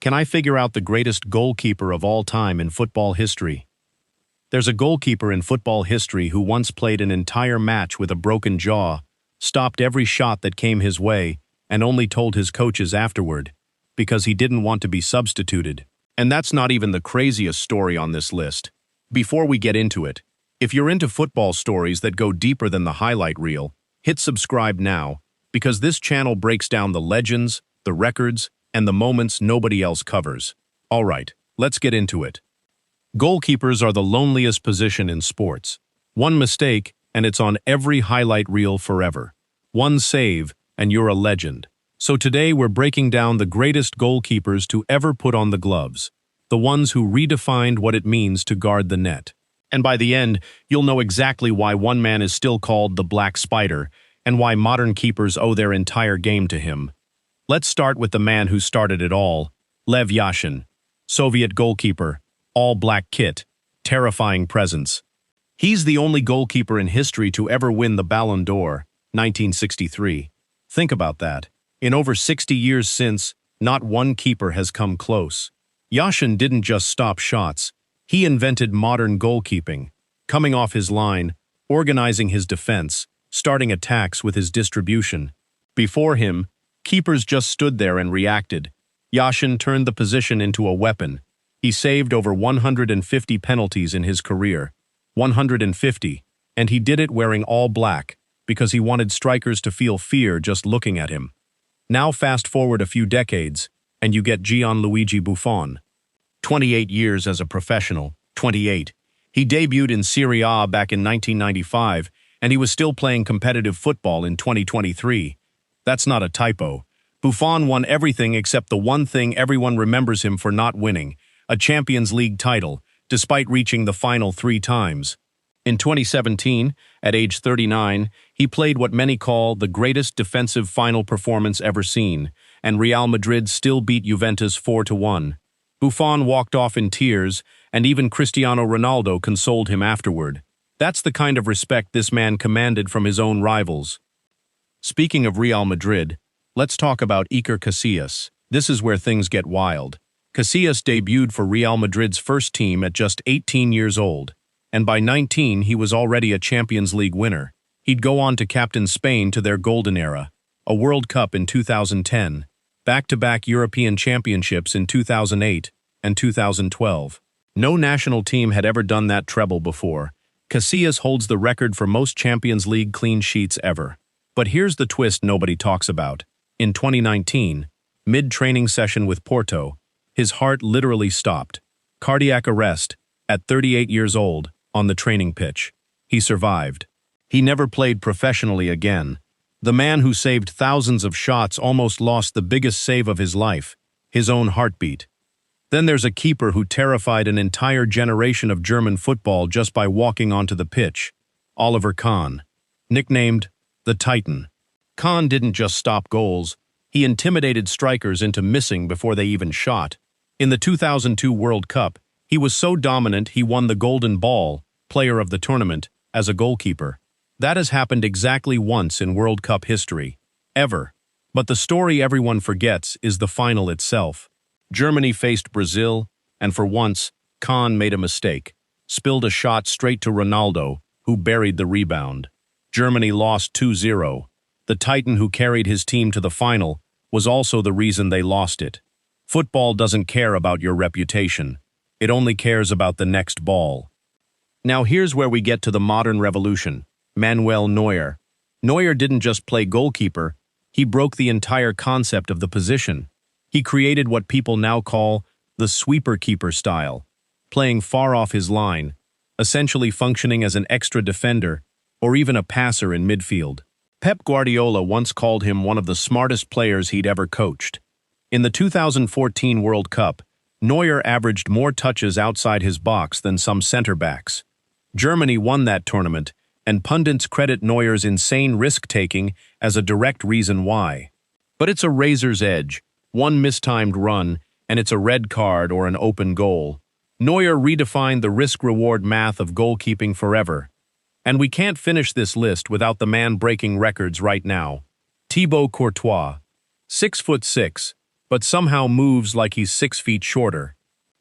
Can I figure out the greatest goalkeeper of all time in football history? There's a goalkeeper in football history who once played an entire match with a broken jaw, stopped every shot that came his way, and only told his coaches afterward, because he didn't want to be substituted. And that's not even the craziest story on this list. Before we get into it, if you're into football stories that go deeper than the highlight reel, hit subscribe now, because this channel breaks down the legends, the records, and the moments nobody else covers. Alright, let's get into it. Goalkeepers are the loneliest position in sports. One mistake, and it's on every highlight reel forever. One save, and you're a legend. So today we're breaking down the greatest goalkeepers to ever put on the gloves. The ones who redefined what it means to guard the net. And by the end, you'll know exactly why one man is still called the Black Spider, and why modern keepers owe their entire game to him. Let's start with the man who started it all, Lev Yashin, Soviet goalkeeper, all-black kit, terrifying presence. He's the only goalkeeper in history to ever win the Ballon d'Or, 1963. Think about that. In over 60 years since, not one keeper has come close. Yashin didn't just stop shots, he invented modern goalkeeping, coming off his line, organizing his defense, starting attacks with his distribution. Before him, keepers just stood there and reacted. Yashin turned the position into a weapon. He saved over 150 penalties in his career. 150, and he did it wearing all black, because he wanted strikers to feel fear just looking at him. Now fast forward a few decades, and you get Gianluigi Buffon. 28 years as a professional, 28. He debuted in Serie A back in 1995, and he was still playing competitive football in 2023. That's not a typo. Buffon won everything except the one thing everyone remembers him for not winning, a Champions League title, despite reaching the final 3 times. In 2017, at age 39, he played what many call the greatest defensive final performance ever seen, and Real Madrid still beat Juventus 4-1. Buffon walked off in tears, and even Cristiano Ronaldo consoled him afterward. That's the kind of respect this man commanded from his own rivals. Speaking of Real Madrid, let's talk about Iker Casillas. This is where things get wild. Casillas debuted for Real Madrid's first team at just 18 years old, and by 19 he was already a Champions League winner. He'd go on to captain Spain to their golden era, a World Cup in 2010, back-to-back European championships in 2008 and 2012. No national team had ever done that treble before. Casillas holds the record for most Champions League clean sheets ever. But here's the twist nobody talks about. In 2019, mid-training session with Porto, his heart literally stopped. Cardiac arrest, at 38 years old, on the training pitch. He survived. He never played professionally again. The man who saved thousands of shots almost lost the biggest save of his life, his own heartbeat. Then there's a keeper who terrified an entire generation of German football just by walking onto the pitch, Oliver Kahn, nicknamed the Titan. Kahn didn't just stop goals, he intimidated strikers into missing before they even shot. In the 2002 World Cup, he was so dominant he won the Golden Ball, player of the tournament, as a goalkeeper. That has happened exactly once in World Cup history. Ever. But the story everyone forgets is the final itself. Germany faced Brazil, and for once, Kahn made a mistake. Spilled a shot straight to Ronaldo, who buried the rebound. Germany lost 2-0. The Titan who carried his team to the final was also the reason they lost it. Football doesn't care about your reputation. It only cares about the next ball. Now here's where we get to the modern revolution. Manuel Neuer. Neuer didn't just play goalkeeper, he broke the entire concept of the position. He created what people now call the sweeper keeper style, playing far off his line, essentially functioning as an extra defender or even a passer in midfield. Pep Guardiola once called him one of the smartest players he'd ever coached. In the 2014 World Cup, Neuer averaged more touches outside his box than some center-backs. Germany won that tournament, and pundits credit Neuer's insane risk-taking as a direct reason why. But it's a razor's edge. One mistimed run, and it's a red card or an open goal. Neuer redefined the risk-reward math of goalkeeping forever. And we can't finish this list without the man breaking records right now. Thibaut Courtois. 6'6", but somehow moves like he's 6 feet shorter.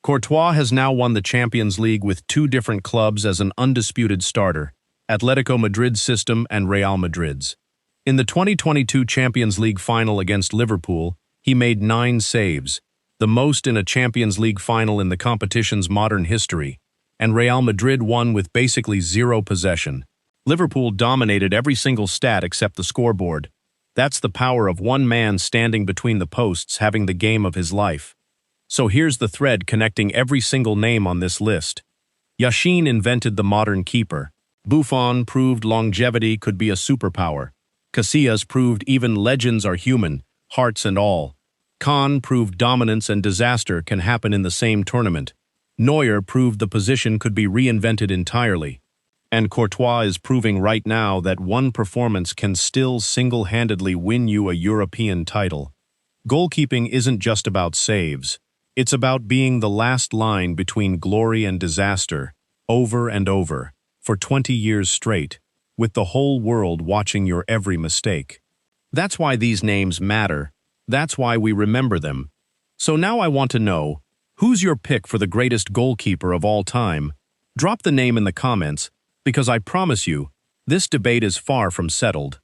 Courtois has now won the Champions League with 2 different clubs as an undisputed starter, Atletico Madrid's system and Real Madrid's. In the 2022 Champions League final against Liverpool, he made 9 saves, the most in a Champions League final in the competition's modern history, and Real Madrid won with basically 0 possession. Liverpool dominated every single stat except the scoreboard. That's the power of one man standing between the posts having the game of his life. So here's the thread connecting every single name on this list. Yashin invented the modern keeper. Buffon proved longevity could be a superpower. Casillas proved even legends are human, hearts and all. Kahn proved dominance and disaster can happen in the same tournament. Neuer proved the position could be reinvented entirely. And Courtois is proving right now that one performance can still single-handedly win you a European title. Goalkeeping isn't just about saves. It's about being the last line between glory and disaster, over and over, for 20 years straight, with the whole world watching your every mistake. That's why these names matter. That's why we remember them. So now I want to know, who's your pick for the greatest goalkeeper of all time? Drop the name in the comments, because I promise you, this debate is far from settled.